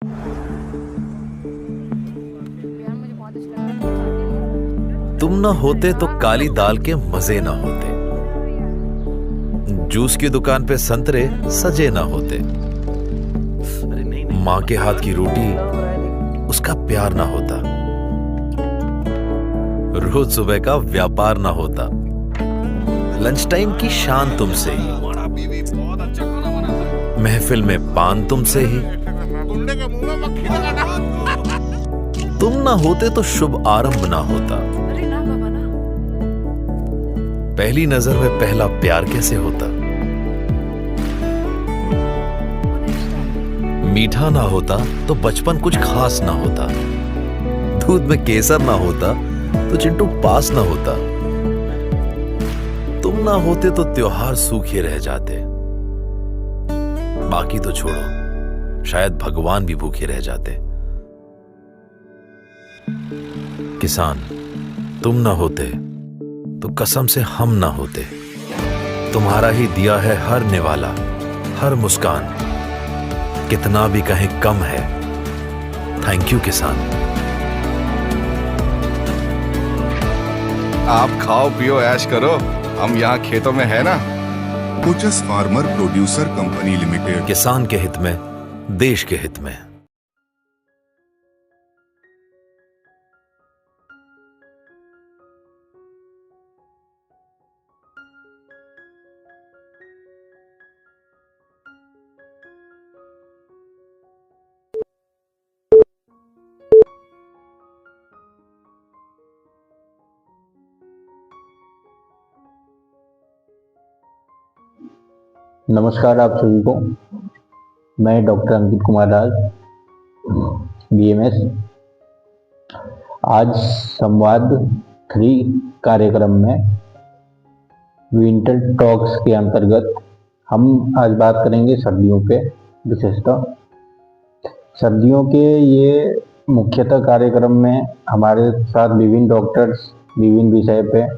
यार मुझे बहुत अच्छा लग रहा है। तुम न होते तो काली दाल के मजे ना होते, जूस की दुकान पे संतरे सजे ना होते, माँ के हाथ की रोटी उसका प्यार ना होता, रोज सुबह का व्यापार ना होता, लंच टाइम की शान तुमसे ही, महफिल में पान तुमसे ही, तुम ना होते तो शुभ आरंभ ना होता, अरे ना बाबा ना। पहली नजर में पहला प्यार कैसे होता, मीठा ना होता तो बचपन कुछ खास ना होता, दूध में केसर ना होता तो चिंटू पास ना होता, तुम ना होते तो त्योहार सूखे रह जाते, बाकी तो छोड़ो, शायद भगवान भी भूखे रह जाते। किसान, तुम ना होते तो कसम से हम ना होते, तुम्हारा ही दिया है हर निवाला, हर मुस्कान, कितना भी कहें कम है। थैंक यू किसान। आप खाओ पियो ऐश करो, हम यहाँ खेतों में है ना। Kochas farmer producer company limited. किसान के हित में, देश के हित में। नमस्कार आप सभी को। मैं डॉक्टर अंकित कुमार दास, बीएमएस। आज संवाद 3 कार्यक्रम में विंटर टॉक्स के अंतर्गत हम आज बात करेंगे सर्दियों पे, विशेषतः सर्दियों के ये मुख्यतः कार्यक्रम में हमारे साथ विभिन्न डॉक्टर्स विभिन्न विषय पे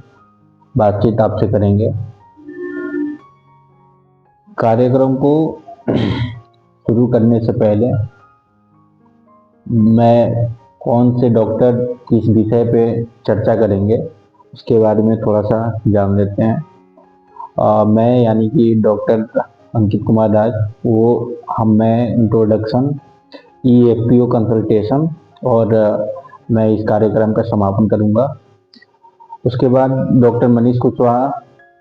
बातचीत आपसे करेंगे। कार्यक्रम को शुरू करने से पहले मैं कौन से डॉक्टर किस विषय पे चर्चा करेंगे उसके बारे में थोड़ा सा जान लेते हैं। मैं यानी कि डॉक्टर अंकित कुमार दास, मैं इंट्रोडक्शन EFPO कंसल्टेशन और मैं इस कार्यक्रम का समापन करूंगा। उसके बाद डॉक्टर मनीष कुशवाहा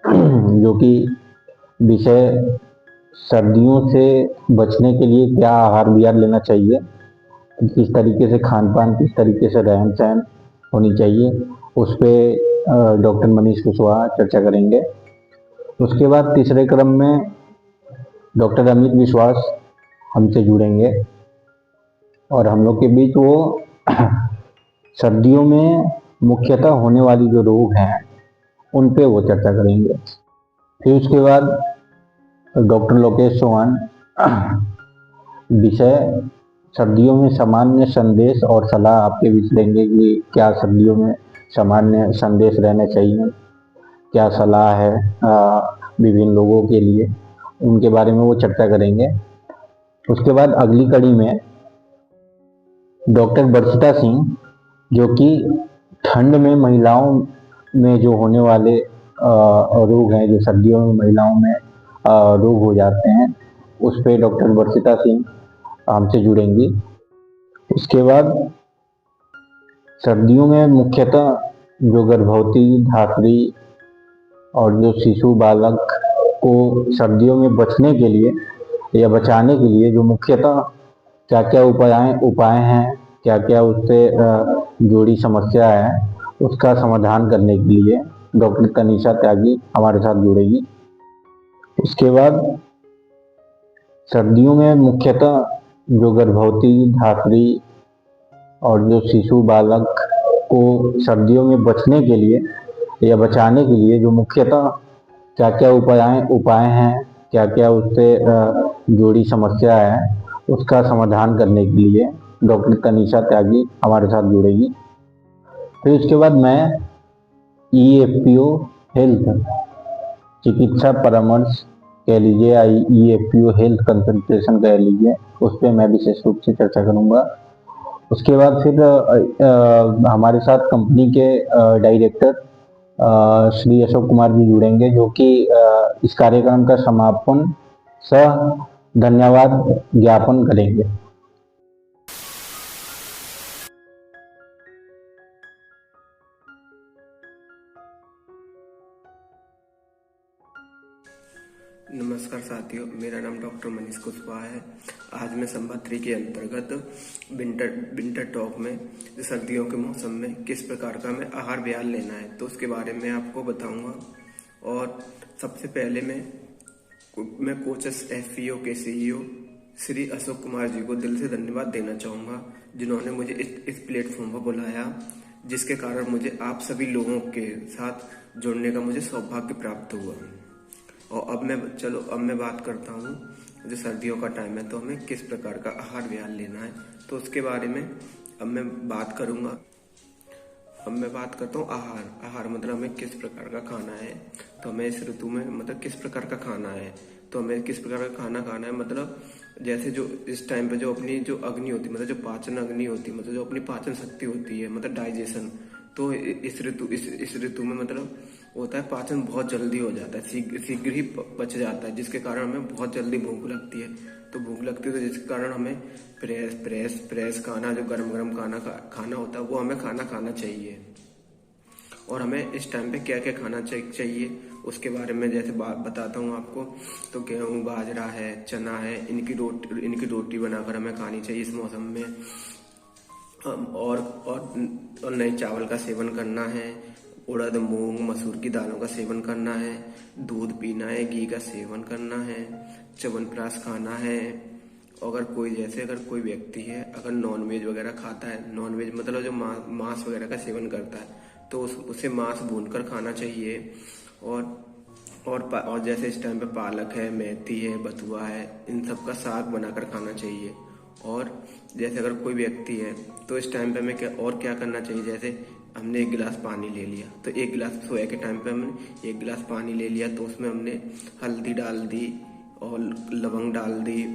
जो कि विषय सर्दियों से बचने के लिए क्या आहार विहार लेना चाहिए, किस तरीके से खान पान, किस तरीके से रहन सहन होनी चाहिए, उस पर डॉक्टर मनीष कुशवाहा चर्चा करेंगे। उसके बाद तीसरे क्रम में डॉक्टर अमित विश्वास हमसे जुड़ेंगे और हम लोग के बीच वो सर्दियों में मुख्यतः होने वाली जो रोग हैं उन पे वो चर्चा करेंगे। फिर उसके बाद डॉक्टर लोकेश चौहान विषय सर्दियों में सामान्य संदेश और सलाह आपके बीच देंगे कि क्या सर्दियों में सामान्य संदेश रहने चाहिए, क्या सलाह है विभिन्न लोगों के लिए, उनके बारे में वो चर्चा करेंगे। उसके बाद अगली कड़ी में डॉक्टर वर्षिता सिंह जो कि ठंड में महिलाओं में जो होने वाले रोग हैं, जो सर्दियों में महिलाओं में रोग हो जाते हैं, उस पे डॉक्टर वर्षिता सिंह हमसे जुड़ेंगी। उसके बाद सर्दियों में मुख्यतः जो गर्भवती, धात्री और जो शिशु बालक को सर्दियों में बचने के लिए या बचाने के लिए जो मुख्यतः क्या क्या उपाय हैं, क्या क्या उससे जुड़ी समस्या है, उसका समाधान करने के लिए डॉक्टर तनीषा त्यागी हमारे साथ जुड़ेगी। उसके बाद सर्दियों में मुख्यतः जो गर्भवती, धात्री और जो शिशु बालक को सर्दियों में बचने के लिए या बचाने के लिए जो मुख्यतः क्या क्या उपाय हैं, क्या क्या उससे जुड़ी समस्या है, उसका समाधान करने के लिए डॉक्टर तनीषा त्यागी हमारे साथ जुड़ेगी। फिर उसके बाद मैं EFPO हेल्थ चिकित्सा परामर्श कह लीजिए, IEFU हेल्थ कंसल्टेशन कह लीजिए, उस पर मैं विशेष रूप से चर्चा करूंगा। उसके बाद फिर हमारे साथ कंपनी के डायरेक्टर श्री अशोक कुमार जी जुड़ेंगे, जो कि इस कार्यक्रम का समापन सह धन्यवाद ज्ञापन करेंगे। नमस्कार साथियों, मेरा नाम डॉक्टर मनीष कुशवाहा है। आज मैं संवाद 3 के अंतर्गत विंटर टॉक में सर्दियों के मौसम में किस प्रकार का हमें आहार विहार लेना है तो उसके बारे में आपको बताऊंगा। और सबसे पहले मैं कोचस FPO के CEO श्री अशोक कुमार जी को दिल से धन्यवाद देना चाहूँगा, जिन्होंने मुझे इस प्लेटफॉर्म पर बुलाया, जिसके कारण मुझे आप सभी लोगों के साथ जुड़ने का मुझे सौभाग्य प्राप्त हुआ। और अब मैं बात करता हूँ, जो सर्दियों का टाइम है तो हमें किस प्रकार का आहार विहार लेना है तो उसके बारे में अब मैं बात करूँगा। अब मैं बात करता हूँ आहार मतलब हमें किस प्रकार का खाना है। तो हमें इस ऋतु में मतलब किस प्रकार का खाना है, तो हमें किस प्रकार का खाना खाना है, मतलब जैसे जो इस टाइम पे जो अपनी जो अग्नि होती है, मतलब जो पाचन अग्नि होती है, मतलब जो अपनी पाचन शक्ति होती है, मतलब डाइजेशन, तो इस ऋतु में मतलब होता है पाचन बहुत जल्दी हो जाता है, शीघ्र ही पच जाता है, जिसके कारण हमें बहुत जल्दी भूख लगती है। तो भूख लगती है तो जिसके कारण हमें फ्रेश खाना, जो गरम खाना होता है वो हमें खाना चाहिए। और हमें इस टाइम पे क्या क्या खाना चाहिए उसके बारे में जैसे बताता हूँ आपको। तो गेहूँ, बाजरा है, चना है, इनकी रोटी बनाकर हमें खानी चाहिए इस मौसम में। और नए चावल का सेवन करना है, उड़द, मूंग, मसूर की दालों का सेवन करना है, दूध पीना है, घी का सेवन करना है, च्यवनप्राश खाना है। अगर कोई व्यक्ति है अगर नॉनवेज वगैरह खाता है, नॉनवेज मतलब जो मांस वगैरह का सेवन करता है, तो उसे मांस भूनकर खाना चाहिए। और जैसे इस टाइम पे पालक है, मेथी है, बथुआ है, इन सब का साग बनाकर खाना चाहिए। और जैसे अगर कोई व्यक्ति है तो इस टाइम पे हमें क्या करना चाहिए, जैसे हमने 1 गिलास पानी ले लिया, तो 1 गिलास सोया के टाइम पे हमने 1 गिलास पानी ले लिया, तो उसमें हमने हल्दी डाल दी और लवंग डाल दी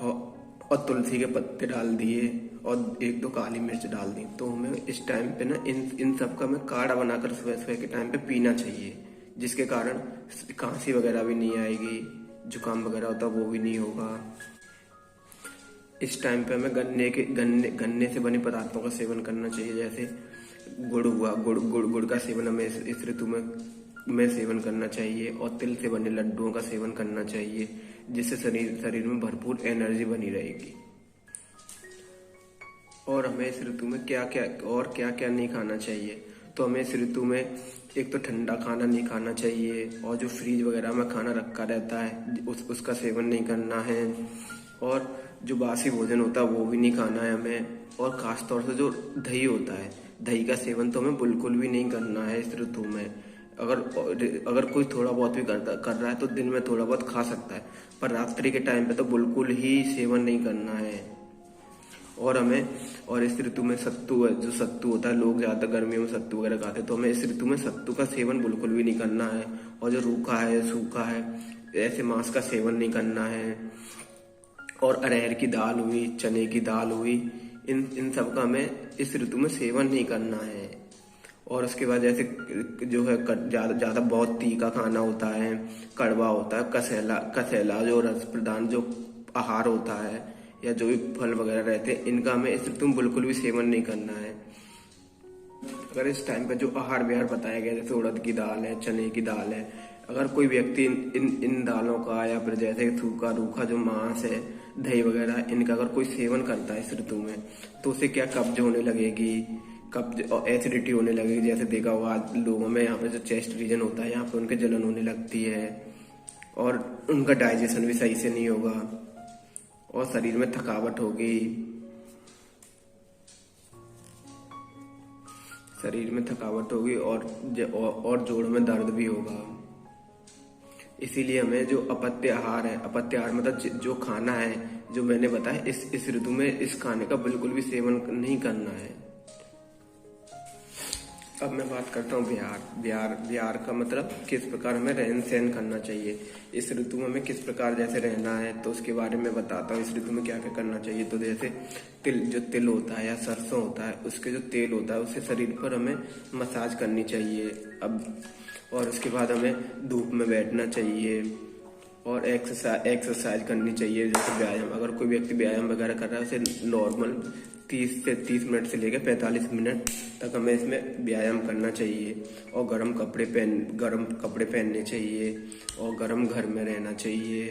और तुलसी के पत्ते डाल दिए और 1-2 काली मिर्च डाल दी। तो हमें इस टाइम पे ना इन सब का हमें काढ़ा बनाकर सुबह के टाइम पे पीना चाहिए, जिसके कारण खांसी वगैरह भी नहीं आएगी, जुकाम वगैरह होता वो भी नहीं होगा। इस टाइम पे हमें गन्ने से बने पदार्थों का सेवन करना चाहिए, जैसे गुड़ हुआ, गुड़ का सेवन हमें इस ऋतु में सेवन करना चाहिए। और तिल से बने लड्डुओं का सेवन करना चाहिए, जिससे शरीर में भरपूर एनर्जी बनी रहेगी। और हमें इस ऋतु में क्या क्या नहीं खाना चाहिए, तो हमें इस ऋतु में एक तो ठंडा खाना नहीं खाना चाहिए, और जो फ्रीज वगैरह में खाना रखा रहता है उसका सेवन नहीं करना है, और जो बासी भोजन होता है वो भी नहीं खाना है हमें। और खास तौर से जो दही होता है, दही का सेवन तो हमें बिल्कुल भी नहीं करना है इस ऋतु में। अगर कोई थोड़ा बहुत भी कर रहा है तो दिन में थोड़ा बहुत खा सकता है, पर रात्रि के टाइम पे तो बिल्कुल ही सेवन नहीं करना है। और इस ऋतु में सत्तू है, जो सत्तू होता है, लोग ज्यादा गर्मियों में सत्तू वगैरह खाते हैं, तो हमें इस ऋतु में सत्तू का सेवन बिल्कुल भी नहीं करना है। और जो रूखा है, सूखा है, ऐसे मांस का सेवन नहीं करना है। और अरहर की दाल हुई, चने की दाल हुई, इन सब का हमें इस ऋतु में सेवन नहीं करना है। और उसके बाद जैसे जो है ज्यादा बहुत तीखा खाना होता है, कड़वा होता है, कसेला जो रस प्रधान जो आहार होता है, या जो भी फल वगैरह रहते हैं, इनका हमें इस ऋतु में बिल्कुल भी सेवन नहीं करना है। अगर इस टाइम पे जो आहार विहार बताया गया, जैसे उड़द की दाल है, चने की दाल है, अगर कोई व्यक्ति इन दालों का, या फिर जैसे सूखा रूखा जो मांस है, दही वगैरह, इनका अगर कोई सेवन करता है इस ऋतु में, तो उसे क्या कब्ज होने लगेगी, कब्ज और एसिडिटी होने लगेगी। जैसे देखा होगा लोगों में यहाँ पे जो चेस्ट रीजन होता है, यहाँ पे उनके जलन होने लगती है, और उनका डाइजेशन भी सही से नहीं होगा, और शरीर में थकावट होगी, और जोड़ों में दर्द भी होगा। इसीलिए हमें जो अपत्य आहार मतलब जो खाना है, जो मैंने बताया, इस ऋतु में इस खाने का बिल्कुल भी सेवन नहीं करना है। अब मैं बात करता हूँ बिहार का मतलब किस प्रकार हमें रहन सहन करना चाहिए, इस ऋतु में हमें किस प्रकार जैसे रहना है, तो उसके बारे में बताता हूँ। इस ऋतु में क्या क्या करना चाहिए, तो जैसे तिल होता है या सरसों होता है, उसके जो तेल होता है उससे शरीर पर हमें मसाज करनी चाहिए। अब और उसके बाद हमें धूप में बैठना चाहिए और एक्सरसाइज करनी चाहिए, जैसे व्यायाम। अगर कोई व्यक्ति व्यायाम वगैरह कर रहा है उसे नॉर्मल 30 मिनट से लेकर 45 मिनट तक हमें इसमें व्यायाम करना चाहिए। और गर्म कपड़े पहनने चाहिए और गर्म घर में रहना चाहिए।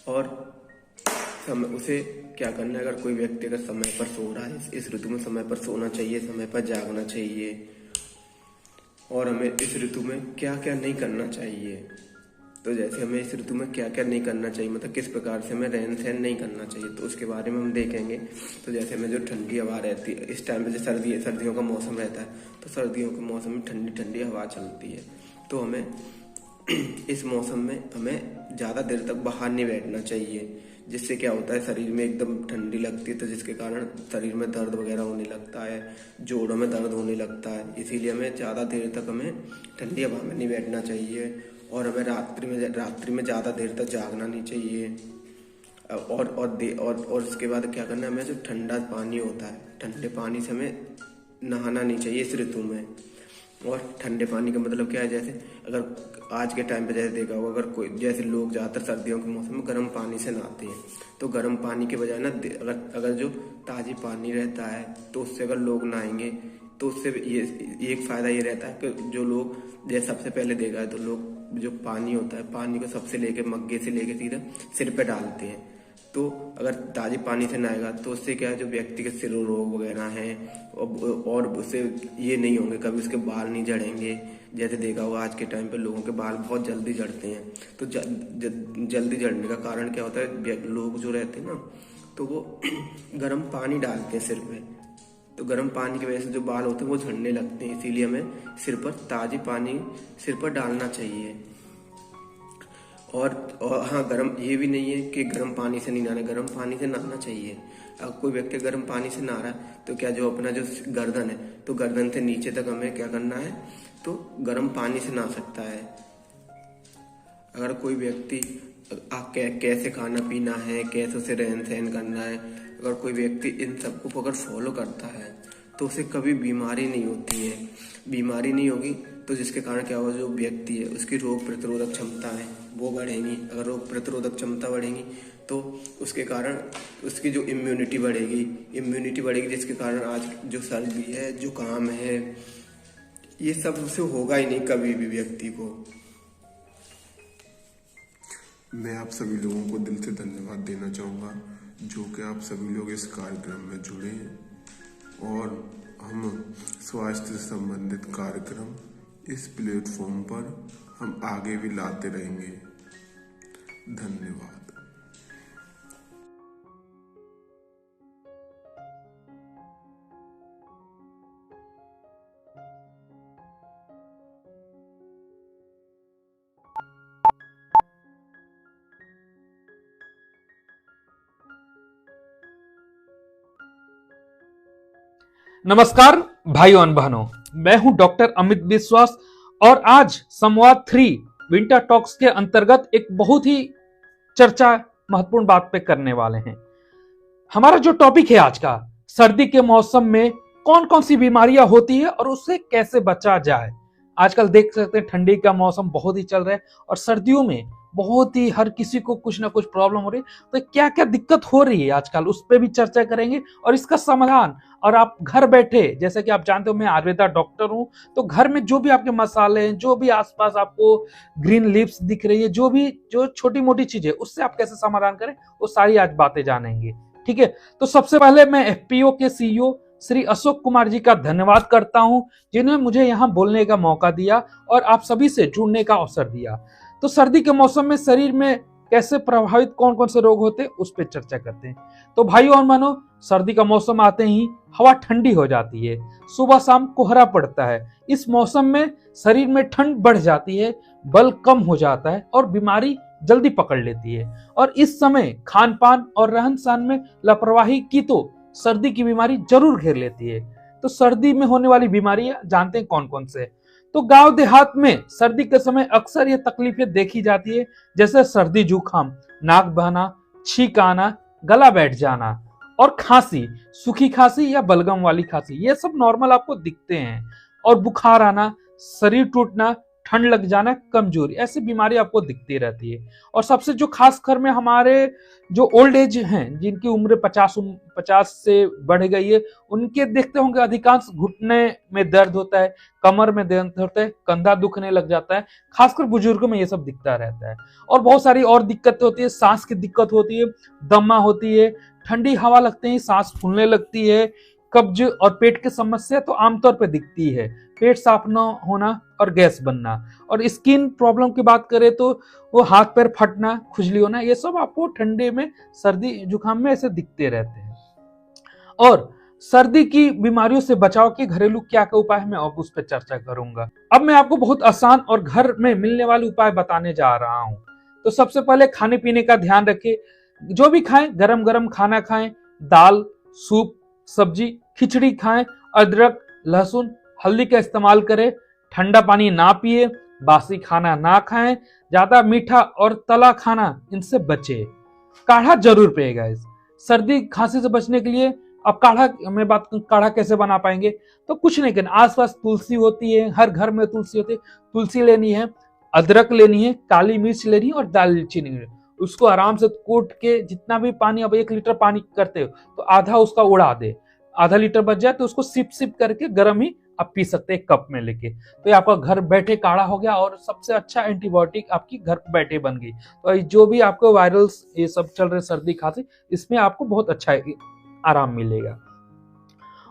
और उसे क्या करना है, अगर कोई व्यक्ति अगर समय पर सो रहा है, इस ऋतु में समय पर सोना चाहिए, समय पर जागना चाहिए। और हमें इस ऋतु में क्या क्या नहीं करना चाहिए, तो जैसे हमें इस ऋतु में क्या क्या नहीं करना चाहिए, मतलब किस प्रकार से हमें रहन सहन नहीं करना चाहिए, तो उसके बारे में हम देखेंगे। तो जैसे हमें जो ठंडी हवा रहती है, इस टाइम पे जो सर्दियों का मौसम रहता है, तो सर्दियों के मौसम में ठंडी ठंडी हवा चलती है। तो हमें इस मौसम में हमें ज़्यादा देर तक बाहर नहीं बैठना चाहिए, जिससे क्या होता है शरीर में एकदम ठंडी लगती है, तो जिसके कारण शरीर में दर्द वगैरह होने लगता है, जोड़ों में दर्द होने लगता है। इसीलिए हमें ज़्यादा देर तक हमें ठंडी हवा में नहीं बैठना चाहिए। और हमें रात्रि में ज़्यादा देर तक जागना नहीं चाहिए। और उसके बाद क्या करना है, हमें जो ठंडा पानी होता है, ठंडे पानी से हमें नहाना नहीं चाहिए इस ऋतु में। और ठंडे पानी का मतलब क्या है, जैसे अगर आज के टाइम पे जैसे देखा होगा, अगर कोई जैसे लोग ज़्यादातर सर्दियों के मौसम में गर्म पानी से नहाते हैं, तो गर्म पानी के बजाय ना अगर जो ताज़ी पानी रहता है, तो उससे अगर लोग नहाएंगे तो उससे ये एक फ़ायदा ये रहता है कि जो लोग जैसे सबसे पहले देखा है, तो लोग जो पानी होता है, पानी को सबसे लेके मग्गे से लेके सीधा सिर पे डालते हैं। तो अगर ताज़े पानी से नहाएगा तो उससे क्या है, जो व्यक्ति के सिर रोग वगैरह हैं और उससे ये नहीं होंगे, कभी उसके बाल नहीं झड़ेंगे। जैसे देखा होगा आज के टाइम पे लोगों के बाल बहुत जल्दी झड़ते हैं, तो जल्दी झड़ने का कारण क्या होता है, लोग जो रहते हैं ना, तो वो गर्म पानी डालते हैं सिर पे, तो गर्म पानी की वजह से जो बाल होते हैं वो झड़ने लगते हैं। इसीलिए हमें सिर पर ताज़ी पानी सिर पर डालना चाहिए। और हाँ, गर्म ये भी नहीं है कि गर्म पानी से नहीं नहाना, गर्म पानी से नहाना चाहिए। अगर कोई व्यक्ति गर्म पानी से नहा रहा है, तो क्या जो अपना जो गर्दन है, तो गर्दन से नीचे तक हमें क्या करना है, तो गर्म पानी से नहा सकता है। अगर कोई व्यक्ति कैसे खाना पीना है, कैसे उसे रहन सहन करना है, अगर कोई व्यक्ति इन सबको अगर फॉलो करता है, तो उसे कभी बीमारी नहीं होती है। बीमारी नहीं होगी तो जिसके कारण क्या होगा, जो व्यक्ति है उसकी रोग प्रतिरोधक क्षमता है वो बढ़ेगी। अगर रोग प्रतिरोधक क्षमता बढ़ेगी तो उसके कारण उसकी जो इम्यूनिटी बढ़ेगी, जिसके कारण आज जो सर्दी है, जुकाम है, ये सब उससे होगा ही नहीं कभी भी व्यक्ति को। मैं आप सभी लोगों को दिल से धन्यवाद देना चाहूँगा, जो कि आप सभी लोग इस कार्यक्रम में जुड़े हैं। और हम स्वास्थ्य से संबंधित कार्यक्रम इस प्लेटफॉर्म पर हम आगे भी लाते रहेंगे। धन्यवाद। नमस्कार भाइयों और बहनों, मैं हूं डॉक्टर अमित विश्वास और आज संवाद 3 विंटर टॉक्स के अंतर्गत एक बहुत ही चर्चा महत्वपूर्ण बात पे करने वाले हैं। हमारा जो टॉपिक है आज का, सर्दी के मौसम में कौन कौन सी बीमारियां होती है और उससे कैसे बचा जाए। आजकल देख सकते हैं ठंडी का मौसम बहुत ही चल रहा है और सर्दियों में बहुत ही हर किसी को कुछ ना कुछ प्रॉब्लम हो रही है। तो क्या क्या दिक्कत हो रही है आजकल, उस पर भी चर्चा करेंगे और इसका समाधान। और आप घर बैठे, जैसे कि आप जानते हो मैं आयुर्वेदा डॉक्टर हूं, तो घर में जो भी आपके मसाले हैं, जो भी आसपास आपको ग्रीन लीव्स दिख रही है, जो छोटी मोटी चीजें, उससे आप कैसे समाधान करें, वो सारी आज बातें जानेंगे। ठीक है, तो सबसे पहले मैं एफपीओ के सीईओ श्री अशोक कुमार जी का धन्यवाद करता हूं, जिन्होंने मुझे यहां बोलने का मौका दिया और आप सभी से जुड़ने का अवसर दिया। तो सर्दी के मौसम में शरीर में कैसे प्रभावित कौन कौन से रोग होते हैं उस पर चर्चा करते हैं। तो भाइयों और बहनों, सर्दी का मौसम आते ही हवा ठंडी हो जाती है, सुबह शाम कोहरा पड़ता है। इस मौसम में शरीर में ठंड बढ़ जाती है, बल कम हो जाता है और बीमारी जल्दी पकड़ लेती है। और इस समय खान पान और रहन सहन में लापरवाही की तो सर्दी की बीमारी जरूर घेर लेती है। तो सर्दी में होने वाली बीमारियां जानते हैं कौन कौन से। तो गांव देहात में सर्दी के समय अक्सर ये तकलीफें देखी जाती है, जैसे सर्दी जुकाम, नाक बहना, छींक आना, गला बैठ जाना और खांसी, सूखी खांसी या बलगम वाली खांसी, ये सब नॉर्मल आपको दिखते हैं। और बुखार आना, शरीर टूटना, ठंड लग जाना, कमजोरी, ऐसी बीमारी आपको दिखती रहती है। और सबसे जो खास कर में हमारे जो ओल्ड एज हैं, जिनकी उम्र 50 से बढ़ गई है, उनके देखते होंगे अधिकांश घुटने में दर्द होता है, कमर में दर्द होता है, कंधा दुखने लग जाता है। खासकर बुजुर्गों में ये सब दिखता रहता है। और बहुत सारी और दिक्कतें होती है, सांस की दिक्कत होती है, दमा होती है, ठंडी हवा लगते ही सांस फूलने लगती है, कब्ज और पेट की समस्या तो आमतौर पर दिखती है, पेट साफ न होना और गैस बनना। और स्किन प्रॉब्लम की बात करें तो वो हाथ पैर फटना, खुजली होना, ये सब आपको ठंडे में, सर्दी जुकाम में ऐसे दिखते रहते हैं। और सर्दी की बीमारियों से बचाव के घरेलू क्या क्या उपाय है, मैं अब उस पर चर्चा करूंगा। अब मैं आपको बहुत आसान और घर में मिलने वाले उपाय बताने जा रहा हूं। तो सबसे पहले खाने पीने का ध्यान रखें, जो भी खाएं गरम गरम खाना खाएं, दाल, सूप, सब्जी, खिचड़ी खाएं, अदरक, लहसुन, हल्दी का इस्तेमाल करें, ठंडा पानी ना पिए, बासी खाना ना खाएं, ज्यादा मीठा और तला खाना इनसे बचे। काढ़ा जरूर पिएगा। इस सर्दी खांसी से बचने के लिए अब काढ़ा कैसे बना पाएंगे, तो कुछ नहीं करना, आसपास तुलसी होती है, हर घर में तुलसी होती है, तुलसी लेनी है, अदरक लेनी है, काली मिर्च लेनी है और दालचीनी लेनी है। उसको आराम से कूट के, जितना भी पानी, अब 1 लीटर पानी करते हो तो आधा उसका उड़ा दे, आधा लीटर बच जाए तो उसको सिप सिप करके गर्म ही आप पी सकते हैं कप में लेके। तो ये आपका घर बैठे काढ़ा हो गया और सबसे अच्छा एंटीबायोटिक आपकी घर बैठे बन गई। तो जो भी आपको वायरल्स ये सब चल रहे सर्दी खांसी, इसमें आपको बहुत अच्छा आराम मिलेगा।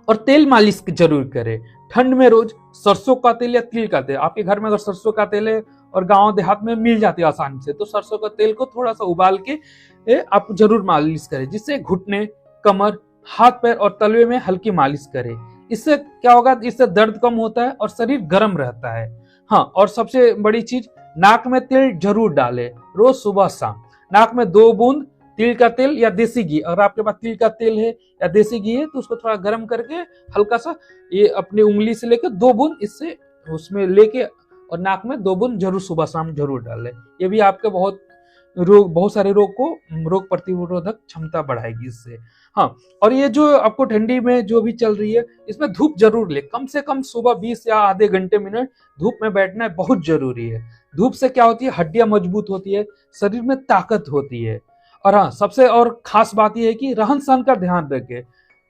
और तेल मालिश जरूर करें ठंड में, रोज सरसों का तेल या तिल का तेल, आपके घर में अगर सरसों का तेल है और गांव देहात में मिल जाती है आसानी से, तो सरसों का तेल को थोड़ा सा उबाल के आप जरूर मालिश करें, जिससे घुटने, कमर, हाथ पैर और तलवे में हल्की मालिश करें। इससे क्या होगा, इससे दर्द कम होता है और शरीर गर्म रहता है। हाँ, और सबसे बड़ी चीज, नाक में तेल जरूर डालें रोज सुबह शाम। नाक में 2 बूंद तिल का तेल या देसी घी, अगर आपके पास तिल का तेल है या देसी घी है तो उसको थोड़ा गर्म करके हल्का सा ये अपनी उंगली से लेकर 2 बूंद इससे उसमें लेके और नाक में 2 बूंद जरूर सुबह शाम जरूर डालें। ये भी आपके बहुत सारे रोग को, रोग प्रतिरोधक क्षमता बढ़ाएगी इससे। हाँ, और ये जो आपको ठंडी में जो भी चल रही है, इसमें धूप जरूर ले, कम से कम सुबह 20 या आधे घंटे मिनट धूप में बैठना बहुत जरूरी है। धूप से क्या होती है, हड्डियां मजबूत होती है, शरीर में ताकत होती है। और हाँ, सबसे और खास बात यह है कि रहन सहन का ध्यान रखें,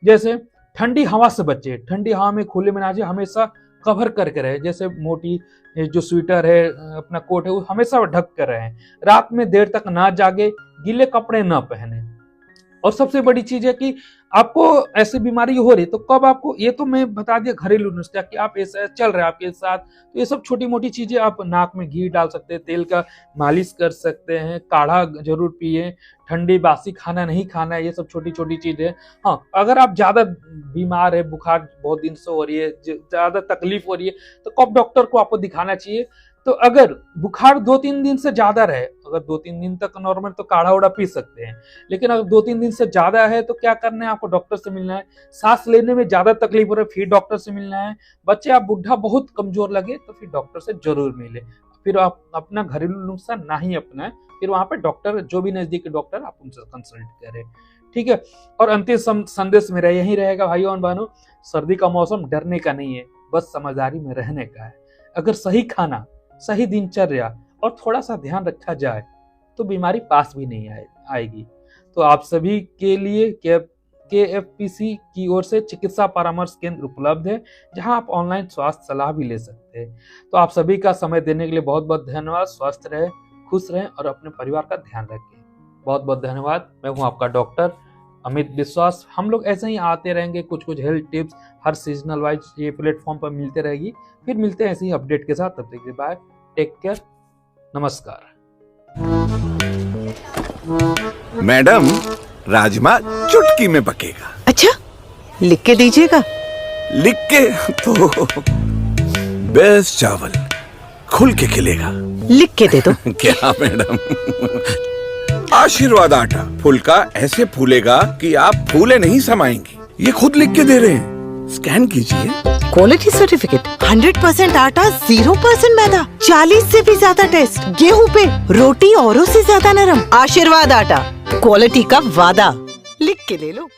जैसे ठंडी हवा से बचे, ठंडी हवा में खुले में ना जाए, हमेशा कवर करके रहे, जैसे मोटी जो स्वेटर है, अपना कोट है, वो हमेशा ढक कर रहे। रात में देर तक ना जागे, गीले कपड़े ना पहने। और सबसे बड़ी चीज है कि आपको ऐसी बीमारी हो रही तो कब आपको, ये तो मैं बता दिया घरेलू नुस्खा कि आप ऐसा चल रहे हैं आपके साथ, तो ये सब छोटी मोटी चीजें, आप नाक में घी डाल सकते हैं, तेल का मालिश कर सकते हैं, काढ़ा जरूर पिए, ठंडी बासी खाना नहीं खाना है, ये सब छोटी छोटी चीजें। हाँ, अगर आप ज्यादा बीमार है, बुखार बहुत दिन से हो रही है, ज्यादा तकलीफ हो रही है, तो कब डॉक्टर को आपको दिखाना चाहिए। तो अगर बुखार 2-3 दिन से ज्यादा रहे, अगर 2-3 दिन तक नॉर्मल तो काढ़ा उड़ा पी सकते हैं, लेकिन अगर 2-3 दिन से ज्यादा है तो क्या करना है, आपको डॉक्टर से मिलना है। सांस लेने में ज्यादा तकलीफ हो रही है, फिर डॉक्टर से मिलना है। बच्चे आप बुढ़ा बहुत कमजोर लगे तो फिर डॉक्टर से जरूर मिले। फिर आप अपना घरेलू नुस्खा ना ही अपनाएं, फिर वहां पे डॉक्टर, जो भी नजदीकी डॉक्टर, आप उनसे कंसल्ट करें, ठीक है। और अंतिम संदेश मेरा यही रहेगा भाइयों और बहनों, सर्दी का मौसम डरने का नहीं है, बस समझदारी में रहने का है। अगर सही खाना, सही दिनचर्या और थोड़ा सा ध्यान रखा जाए तो बीमारी पास भी नहीं आएगी। तो आप सभी के लिए KFPC की ओर से चिकित्सा परामर्श केंद्र उपलब्ध है, जहां आप ऑनलाइन स्वास्थ्य सलाह भी ले सकते हैं। तो आप सभी का समय देने के लिए बहुत बहुत धन्यवाद। स्वस्थ रहे, खुश रहें और अपने परिवार का ध्यान रखें। बहुत बहुत धन्यवाद। मैं हूं आपका डॉक्टर अमित विश्वास। हम लोग ऐसे ही आते रहेंगे, कुछ हेल्थ टिप्स हर सीजनल वाइज ये प्लेटफॉर्म पर मिलते रहेगी। फिर मिलते हैं ऐसे ही अपडेट के साथ, तब तक के बाय, टेक केयर, नमस्कार। मैडम, राजमा चुटकी में पकेगा। अच्छा, लिख के दीजिएगा। लिख के तो बेस्ट चावल खुल के खिलेगा। लिख के दे दो। क्या मैडम, आशीर्वाद आटा फुल्का ऐसे फूलेगा कि आप फूले नहीं समाएंगी। ये खुद लिख के दे रहे हैं, स्कैन कीजिए। क्वालिटी सर्टिफिकेट 100% आटा, 0% मैदा, 40 से भी ज्यादा टेस्ट। गेहूं पे रोटी औरों से ज्यादा नरम। आशीर्वाद आटा, क्वालिटी का वादा। लिख के ले लो।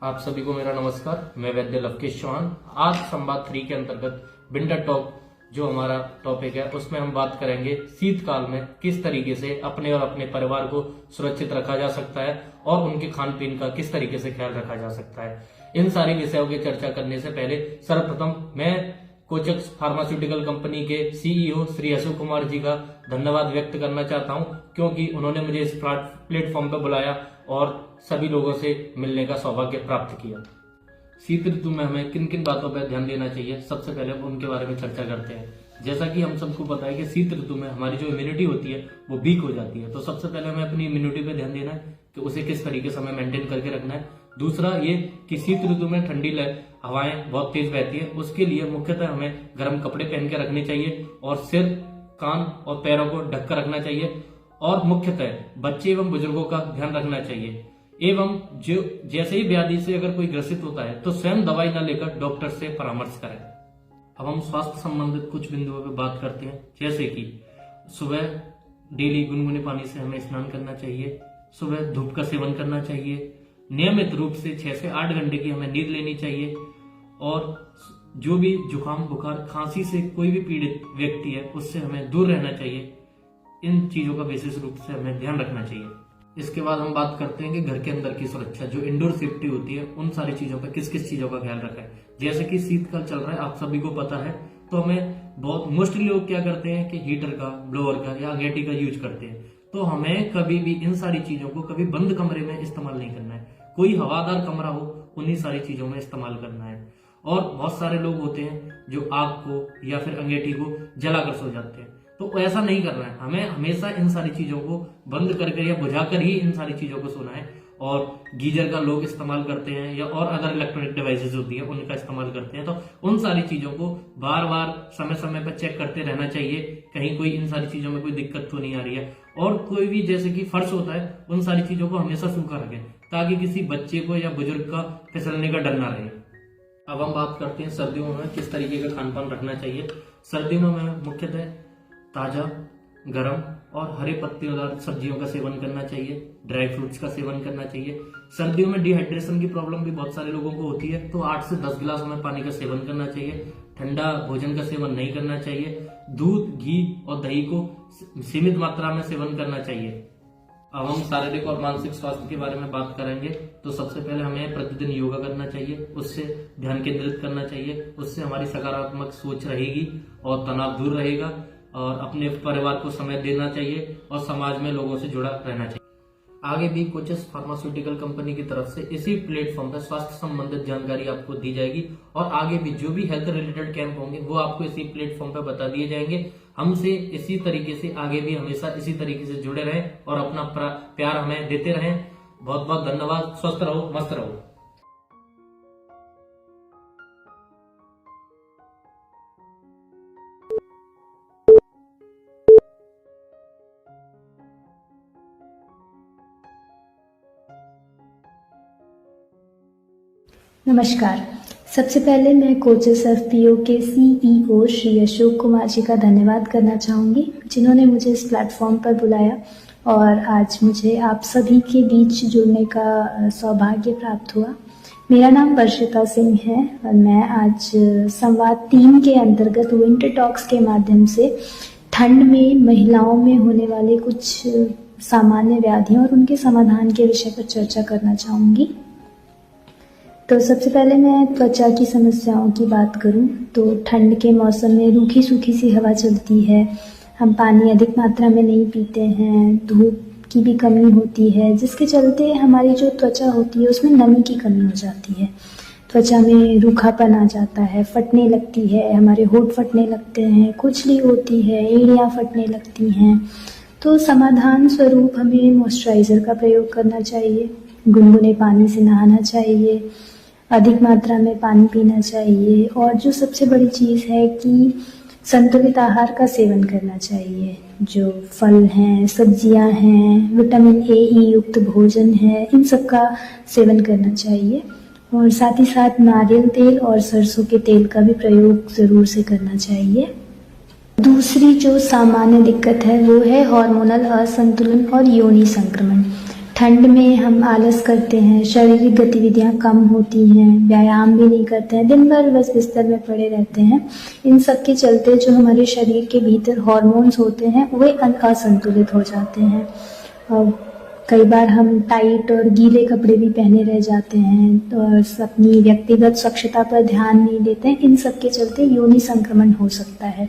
आप सभी को मेरा नमस्कार। मैं वैद्य लवकेश चौहान। आज संवाद 3 के अंतर्गत विंटर टॉक जो हमारा टॉपिक है उसमें हम बात करेंगे शीतकाल में किस तरीके से अपने और अपने परिवार को सुरक्षित रखा जा सकता है और उनके खान पीन का किस तरीके से ख्याल रखा जा सकता है। इन सारी विषयों की चर्चा करने से पहले सर्वप्रथम मैं कोचेस फार्मास्यूटिकल कंपनी के सीईओ श्री अशोक कुमार जी का धन्यवाद व्यक्त करना चाहता हूं, क्योंकि उन्होंने मुझे इस प्लेटफॉर्म पर बुलाया और सभी लोगों से मिलने का सौभाग्य प्राप्त किया। शीत ऋतु में हमें किन किन बातों पर ध्यान देना चाहिए, सबसे पहले उनके बारे में चर्चा करते हैं। जैसा कि हम सबको पता है कि शीत ऋतु में हमारी जो इम्यूनिटी होती है वो वीक हो जाती है, तो सबसे पहले हमें अपनी इम्यूनिटी पे ध्यान देना है कि उसे किस तरीके से हमें मेंटेन करके रखना है। दूसरा ये कि शीत ऋतु में ठंडी हवाएं बहुत तेज बहती है, उसके लिए मुख्यतः हमें गर्म कपड़े पहन के रखने चाहिए और सिर, कान और पैरों को ढक कर रखना चाहिए। और मुख्यतः बच्चे एवं बुजुर्गों का ध्यान रखना चाहिए। एवं जो जैसे ही व्याधि से अगर कोई ग्रसित होता है तो स्वयं दवाई न लेकर डॉक्टर से परामर्श करें। अब हम स्वास्थ्य संबंधित कुछ बिंदुओं पर बात करते हैं, जैसे कि सुबह डेली गुनगुने पानी से हमें स्नान करना चाहिए, सुबह धूप का सेवन करना चाहिए, नियमित रूप से 6 से 8 घंटे की हमें नींद लेनी चाहिए और जो भी जुकाम, बुखार, खांसी से कोई भी पीड़ित व्यक्ति है उससे हमें दूर रहना चाहिए। इन चीजों का विशेष रूप से हमें ध्यान रखना चाहिए। इसके बाद हम बात करते हैं कि घर के अंदर की सुरक्षा, जो इंडोर सेफ्टी होती है, उन सारी चीजों पर किस किस चीजों का ख्याल रखा है। जैसे कि शीतकाल चल रहा है, आप सभी को पता है, तो हमें बहुत मोस्टली लोग क्या करते हैं कि हीटर का, ब्लोअर का या अंगीठी का यूज करते हैं। तो हमें कभी भी इन सारी चीजों को कभी बंद कमरे में इस्तेमाल नहीं करना है। कोई हवादार कमरा हो उन्हीं सारी चीजों में इस्तेमाल करना है। और बहुत सारे लोग होते हैं जो आग को या फिर अंगीठी को जलाकर सो जाते हैं, तो ऐसा नहीं करना है। हमें हमेशा इन सारी चीजों को बंद करके या बुझाकर ही इन सारी चीजों को सोना है। और गीजर का लोग इस्तेमाल करते हैं या और अदर इलेक्ट्रॉनिक डिवाइसेस होती है उनका इस्तेमाल करते हैं, तो उन सारी चीजों को बार बार समय समय पर चेक करते रहना चाहिए, कहीं कोई इन सारी चीजों में कोई दिक्कत तो नहीं आ रही है। और कोई भी जैसे कि फर्श होता है, उन सारी चीजों को हमेशा सूखा रखें ताकि किसी बच्चे को या बुजुर्ग का फिसलने का डर ना रहे। अब हम बात करते हैं सर्दियों में किस तरीके का खान पान रखना चाहिए। सर्दियों में हमें मुख्यतः ताजा, गर्म और हरे पत्तेदार सब्जियों का सेवन करना चाहिए, ड्राई फ्रूट्स का सेवन करना चाहिए। सर्दियों में डिहाइड्रेशन की प्रॉब्लम भी बहुत सारे लोगों को होती है, तो 8 से 10 गिलास हमें पानी का सेवन करना चाहिए। ठंडा भोजन का सेवन नहीं करना चाहिए। दूध, घी और दही को सीमित मात्रा में सेवन करना चाहिए। अब हम शारीरिक और मानसिक स्वास्थ्य के बारे में बात करेंगे, तो सबसे पहले हमें प्रतिदिन योगा करना चाहिए, उससे ध्यान केंद्रित करना चाहिए, उससे हमारी सकारात्मक सोच रहेगी और तनाव दूर रहेगा। और अपने परिवार को समय देना चाहिए और समाज में लोगों से जुड़ा रहना चाहिए। आगे भी कोचेस फार्मास्यूटिकल कंपनी की तरफ से इसी प्लेटफॉर्म पर स्वास्थ्य संबंधित जानकारी आपको दी जाएगी और आगे भी जो भी हेल्थ रिलेटेड कैंप होंगे वो आपको इसी प्लेटफॉर्म पर बता दिए जाएंगे। हमसे इसी तरीके से आगे भी हमेशा इसी तरीके से जुड़े रहें और अपना प्यार हमें देते रहें। बहुत बहुत धन्यवाद। स्वस्थ रहो, मस्त रहो। नमस्कार। सबसे पहले मैं कोचेस एफपीओ के सीईओ श्री अशोक कुमार जी का धन्यवाद करना चाहूँगी, जिन्होंने मुझे इस प्लेटफॉर्म पर बुलाया और आज मुझे आप सभी के बीच जुड़ने का सौभाग्य प्राप्त हुआ। मेरा नाम वर्षिता सिंह है और मैं आज संवाद 3 के अंतर्गत विंटर टॉक्स के माध्यम से ठंड में महिलाओं में होने वाले कुछ सामान्य व्याधियों और उनके समाधान के विषय पर चर्चा करना चाहूँगी। तो सबसे पहले मैं त्वचा की समस्याओं की बात करूं तो ठंड के मौसम में रूखी सूखी सी हवा चलती है, हम पानी अधिक मात्रा में नहीं पीते हैं, धूप की भी कमी होती है, जिसके चलते हमारी जो त्वचा होती है उसमें नमी की कमी हो जाती है। त्वचा में रूखापन आ जाता है, फटने लगती है, हमारे होंठ फटने लगते हैं, खुजली होती है, एड़ियाँ फटने लगती हैं। तो समाधान स्वरूप हमें मॉइस्चराइज़र का प्रयोग करना चाहिए, गुनगुने पानी से नहाना चाहिए, अधिक मात्रा में पानी पीना चाहिए और जो सबसे बड़ी चीज़ है कि संतुलित आहार का सेवन करना चाहिए। जो फल हैं, सब्जियां हैं, विटामिन ए ई युक्त भोजन है, इन सब का सेवन करना चाहिए और साथ ही साथ नारियल तेल और सरसों के तेल का भी प्रयोग ज़रूर से करना चाहिए। दूसरी जो सामान्य दिक्कत है वो है हार्मोनल असंतुलन और योनि संक्रमण। ठंड में हम आलस करते हैं, शारीरिक गतिविधियां कम होती हैं, व्यायाम भी नहीं करते हैं, दिन भर बस बिस्तर में पड़े रहते हैं। इन सब के चलते जो हमारे शरीर के भीतर हार्मोन्स होते हैं वे असंतुलित हो जाते हैं और कई बार हम टाइट और गीले कपड़े भी पहने रह जाते हैं और अपनी व्यक्तिगत स्वच्छता पर ध्यान नहीं देते हैं। इन सब के चलते योनि संक्रमण हो सकता है।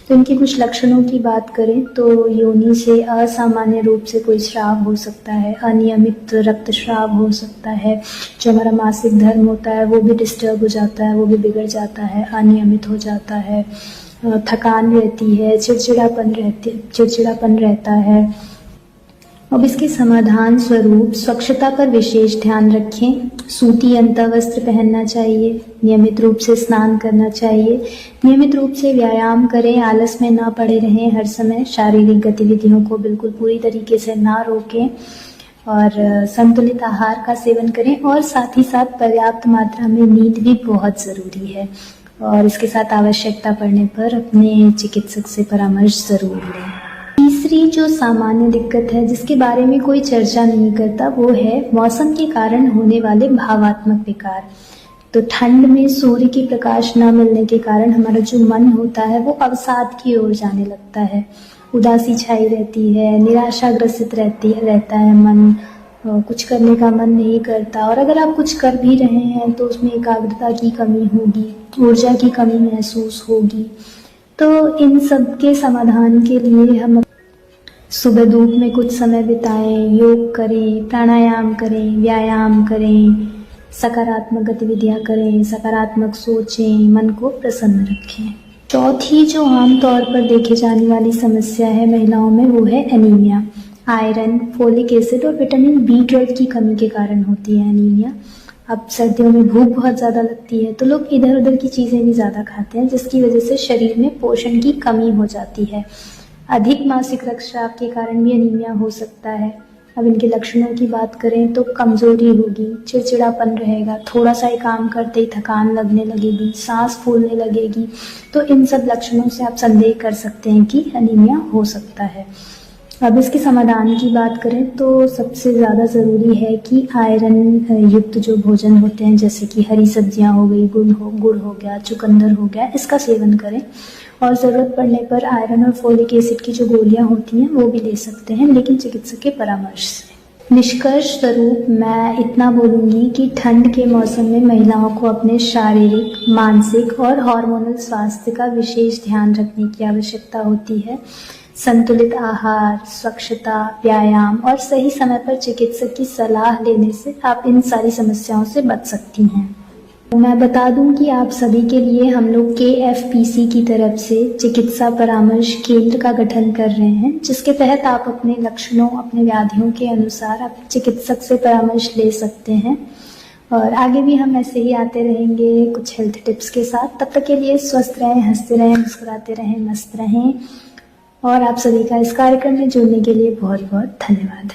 तो इनके कुछ लक्षणों की बात करें तो योनि से असामान्य रूप से कोई स्राव हो सकता है, अनियमित रक्तस्राव हो सकता है, जो हमारा मासिक धर्म होता है वो भी डिस्टर्ब हो जाता है, वो भी बिगड़ जाता है, अनियमित हो जाता है, थकान रहती है, चिड़चिड़ापन रहता है। अब इसके समाधान स्वरूप स्वच्छता पर विशेष ध्यान रखें। सूती अंतःवस्त्र पहनना चाहिए, नियमित रूप से स्नान करना चाहिए, नियमित रूप से व्यायाम करें, आलस में ना पड़े रहें, हर समय शारीरिक गतिविधियों को बिल्कुल पूरी तरीके से ना रोकें और संतुलित आहार का सेवन करें और साथ ही साथ पर्याप्त मात्रा में नींद भी बहुत ज़रूरी है और इसके साथ आवश्यकता पड़ने पर अपने चिकित्सक से परामर्श ज़रूर लें। तीसरी जो सामान्य दिक्कत है जिसके बारे में कोई चर्चा नहीं करता वो है मौसम के कारण होने वाले भावात्मक विकार। तो ठंड में सूर्य की प्रकाश न मिलने के कारण हमारा जो मन होता है वो अवसाद की ओर जाने लगता है, उदासी छाई रहती है, निराशाग्रसित रहता है मन, कुछ करने का मन नहीं करता और अगर आप कुछ कर भी रहे हैं तो उसमें एकाग्रता की कमी होगी, ऊर्जा की कमी महसूस होगी। तो इन सब के समाधान के लिए हम सुबह धूप में कुछ समय बिताएं, योग करें, प्राणायाम करें, व्यायाम करें, सकारात्मक गतिविधियां करें, सकारात्मक सोचें, मन को प्रसन्न रखें। चौथी जो आम तौर पर देखे जाने वाली समस्या है महिलाओं में वो है एनीमिया। आयरन, फोलिक एसिड और विटामिन B12 की कमी के कारण होती है एनीमिया। अब सर्दियों में भूख बहुत ज़्यादा लगती है तो लोग इधर उधर की चीज़ें भी ज़्यादा खाते हैं जिसकी वजह से शरीर में पोषण की कमी हो जाती है। अधिक मासिक रक्तस्राव के कारण भी एनीमिया हो सकता है। अब इनके लक्षणों की बात करें तो कमजोरी होगी, चिड़चिड़ापन रहेगा, थोड़ा सा ही काम करते ही थकान लगने लगेगी, सांस फूलने लगेगी। तो इन सब लक्षणों से आप संदेह कर सकते हैं कि एनीमिया हो सकता है। अब इसके समाधान की बात करें तो सबसे ज़्यादा ज़रूरी है कि आयरन युक्त जो भोजन होते हैं जैसे कि हरी सब्जियां हो गई, गुड़ हो गया, चुकंदर हो गया, इसका सेवन करें और ज़रूरत पड़ने पर आयरन और फोलिक एसिड की जो गोलियां होती हैं वो भी ले सकते हैं, लेकिन चिकित्सक के परामर्श से। निष्कर्ष स्वरूप मैं इतना बोलूँगी कि ठंड के मौसम में महिलाओं को अपने शारीरिक, मानसिक और हार्मोनल स्वास्थ्य का विशेष ध्यान रखने की आवश्यकता होती है। संतुलित आहार, स्वच्छता, व्यायाम और सही समय पर चिकित्सक की सलाह लेने से आप इन सारी समस्याओं से बच सकती हैं। मैं बता दूं कि आप सभी के लिए हम लोग KFPC की तरफ से चिकित्सा परामर्श केंद्र का गठन कर रहे हैं, जिसके तहत आप अपने लक्षणों, अपने व्याधियों के अनुसार आप चिकित्सक से परामर्श ले सकते हैं और आगे भी हम ऐसे ही आते रहेंगे कुछ हेल्थ टिप्स के साथ। तब तक के लिए स्वस्थ रहें, हंसते रहें, मुस्कुराते रहें, मस्त रहें और आप सभी का इस कार्यक्रम में जुड़ने के लिए बहुत बहुत धन्यवाद।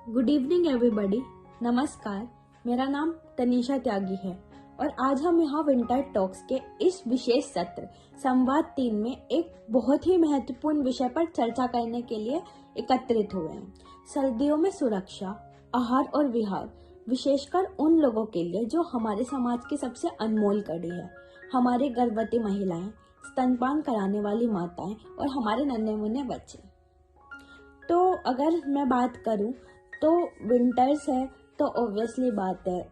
Good evening everybody. नमस्कार, मेरा नाम तनीषा त्यागी है और आज हम यहाँ विंटर टॉक्स के इस विशेष सत्र संवाद 3 में एक बहुत ही महत्वपूर्ण विषय पर चर्चा करने के लिए एकत्रित हुए हैं। सर्दियों में सुरक्षा, आहार और विहार, विशेषकर उन लोगों के लिए जो हमारे समाज की सबसे अनमोल कड़ी है। हमारे गर्भवती महिलाएं, स्तनपान कराने वाली माताएं और हमारे नन्हे मुन्ने बच्चे। तो अगर मैं बात करूं तो विंटर्स है तो ऑब्वियसली बात है